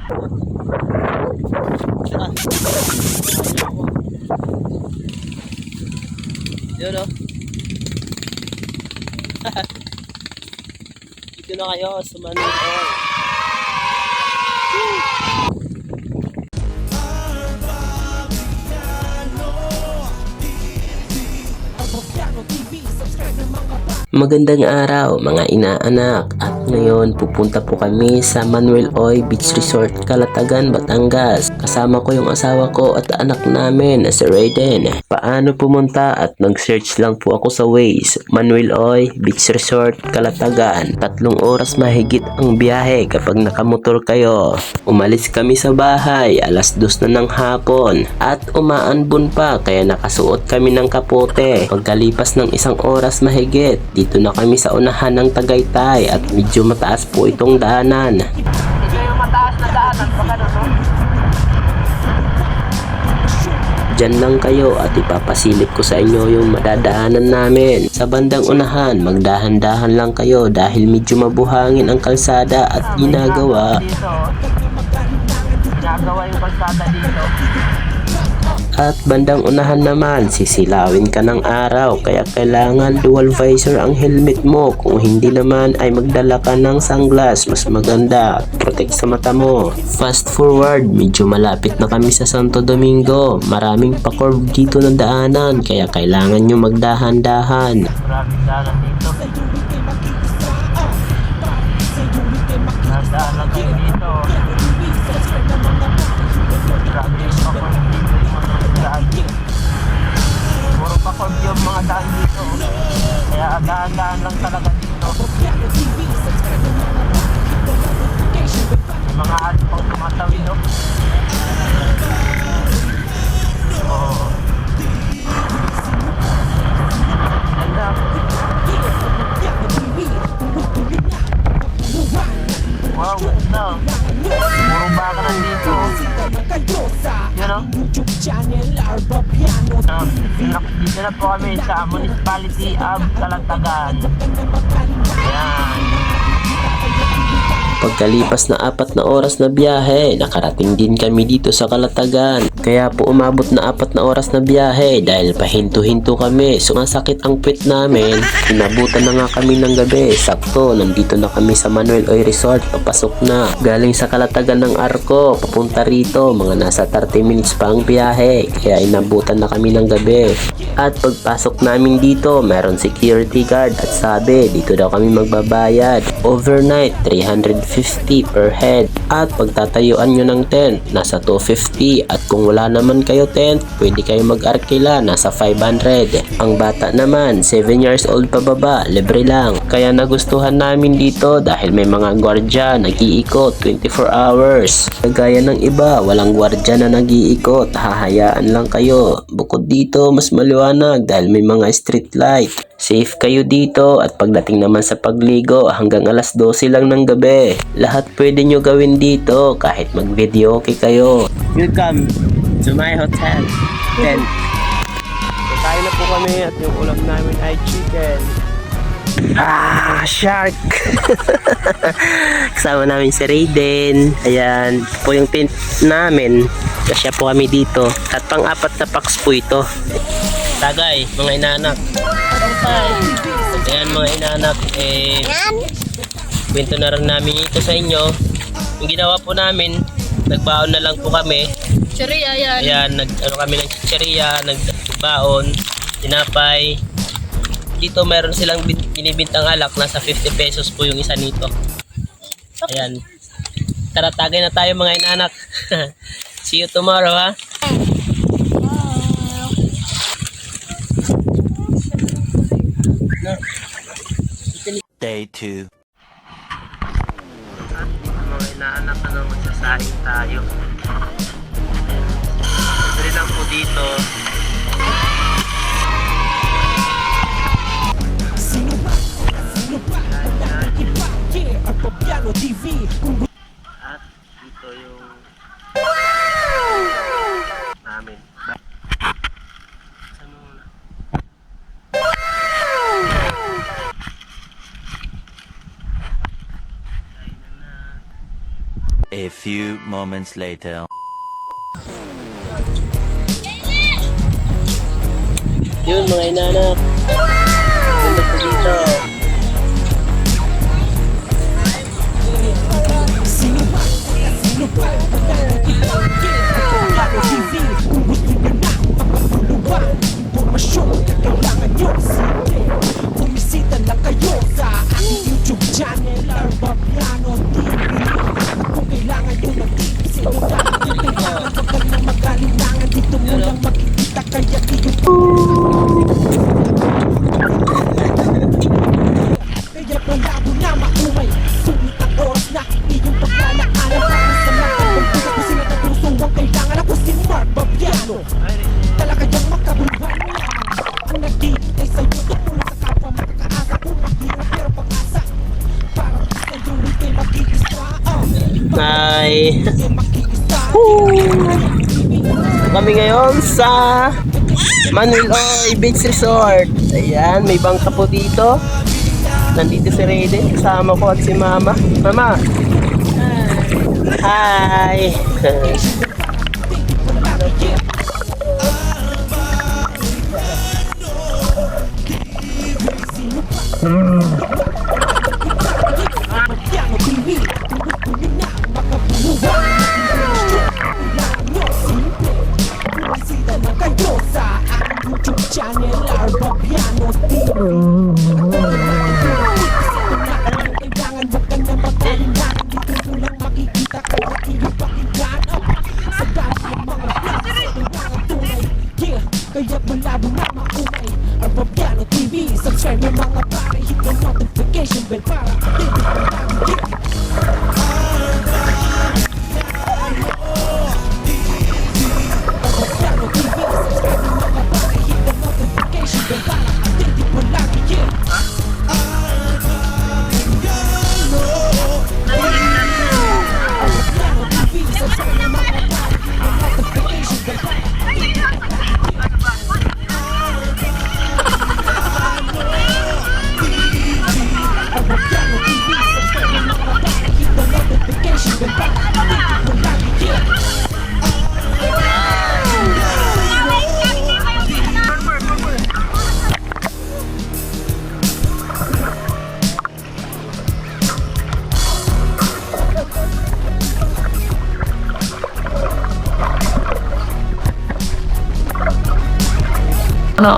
Yun o. Dito na kayo sa Manila. Magandang araw mga inaanak, at ngayon pupunta po kami sa Manuel Oy Beach Resort, Calatagan, Batangas. Kasama ko yung asawa ko at anak namin na si Raiden. Paano pumunta? At nag-search lang po ako sa Waze. Manuel Oy Beach Resort, Calatagan. 3 oras mahigit ang biyahe kapag nakamotor kayo. Umalis kami sa bahay alas 2 na ng hapon at umaanbon pa kaya nakasuot kami ng kapote. Pagkalipas ng 1 oras mahigit, dito na kami sa unahan ng Tagaytay at medyo mataas po itong daanan. Ito yung mataas na daanan. Baka no? Diyan lang kayo at ipapasilip ko sa inyo yung madadaanan namin. Sa bandang unahan, magdahan-dahan lang kayo dahil medyo mabuhangin ang kalsada at ginagawa. Ginagawa yung kalsada dito. At bandang unahan naman, sisilawin ka ng araw kaya kailangan dual visor ang helmet mo. Kung hindi naman ay magdala ka ng sunglass, mas maganda. Protect sa mata mo. Fast forward, medyo malapit na kami sa Santo Domingo. Maraming pa-curve dito na daanan kaya kailangan nyo magdahan-dahan. Maraming daanan dito. Daan lang kayo dito. Grabe yung pa-curve dito. Puro pa-curve yung mga daan dito. Kaya daan-daan lang talaga dito. May mga alis pang tumatawid, no? Oh. Ganda. Wow, ganda. Puro baka na dito. Yun, no? Dito na po kami sa Municipality of Calatagan. Ayan. Pagkalipas na 4 na oras na biyahe, nakarating din kami dito sa Calatagan. Kaya po umabot na 4 na oras na biyahe dahil pahinto-hinto kami. Sumasakit ang puwet namin. Inabutan na nga kami ng gabi. Sakto, nandito na kami sa Manuel Oy Resort. Papasok na. Galing sa Calatagan ng Arco, papunta rito. Mga nasa 30 minutes pa ang biyahe. Kaya inabutan na kami ng gabi. At pagpasok namin dito, meron security guard at sabi, dito daw kami magbabayad. Overnight, 350 per head. At pagtatayuan nyo ng tent, nasa 250. At kung wala naman kayo tent, pwede kayo mag-arkila, nasa 500. Ang bata naman, 7 years old pababa, libre lang. Kaya nagustuhan namin dito dahil may mga gwardya nag-iikot 24 hours. Kagaya ng iba, walang gwardya na nag-iikot, hahayaan lang kayo. Bukod dito, mas maliwanag dahil may mga street light. Safe kayo dito at pagdating naman sa pagligo hanggang alas 12 lang ng gabi. Lahat pwede nyo gawin dito kahit mag-video okay kayo. Welcome to my hotel. Then, kain na po kami at yung ulam namin ay chicken. Shark! Kasama namin si Raiden. Ayan, ito po yung tent namin. Kasya po kami dito. At pang-4 na packs po ito. Tagay, mga inaanak. Ayan mga inaanak, kwento na rin namin ito sa inyo. Yung ginawa po namin, nagbaon na lang po kami. Chicheria yan. Ayan, kami ng chicheria, nagbaon, tinapay. Dito meron silang binibintang alak, nasa 50 pesos po yung isa nito. Ayan. Tara, tagay na tayo mga inaanak. See you tomorrow, ha? Day 2. Mga inaanak, magsasaing tayo. Libre lang po dito. At ito yung namin. Saan muna? Kainan na. A few moments later. Yun mga inanak. Ganda po dito. Bumisita lang kayo sa aking YouTube channel Arbapiano TV. Kung kailangan nyo ng tips, kailangan wag ka na mag-alinlangan. Dito mo lang makikita kaya tiyo. Kaya palabo na maumay, sulit ang oras na iyong paglalaanan. Para sa mga pagbuka ko sila ng puso ang kailangan. Ako si Mark Babiano, talaga yung makabulban. Ang naghihintay sa'yo tungkol sa kapwa makakaasa. Kung mahirap pero pag-asa, para sa'yo rin kayo makikisa. Ay. Kayo makikisa. Kami ngayon sa Manuel Oy Beach Resort. Ayan, may bangka po dito. Nandito si Rede, kasama ko at si Mama. Mama! Hi! Babiano TV, tungkol nyo na makabuluhan. Bumisita lang kayo sa aking YouTube channel Arbapiano TV. Kailangan wag ka na mag-alinlangan. Dito mo lang makikita kaya iyong pakinggan. Sa dami ng mga vlogs, kailangan tunay. Yeah, kaya malabo na maumay. Arbapiano TV, subscribe mo mga pare. Hit the notification bell para updated pa lagi. Arbapiano TV, subscribe mo mga pare. Hit the notification bell para updated pa lagi. Yeah. Arbapiano TV, subscribe mo mga pare. Hit the notification bell para Arbapiano TV, subscribe mo mga pare. Hit the notification bell para updated pa lagi. Yeah. No.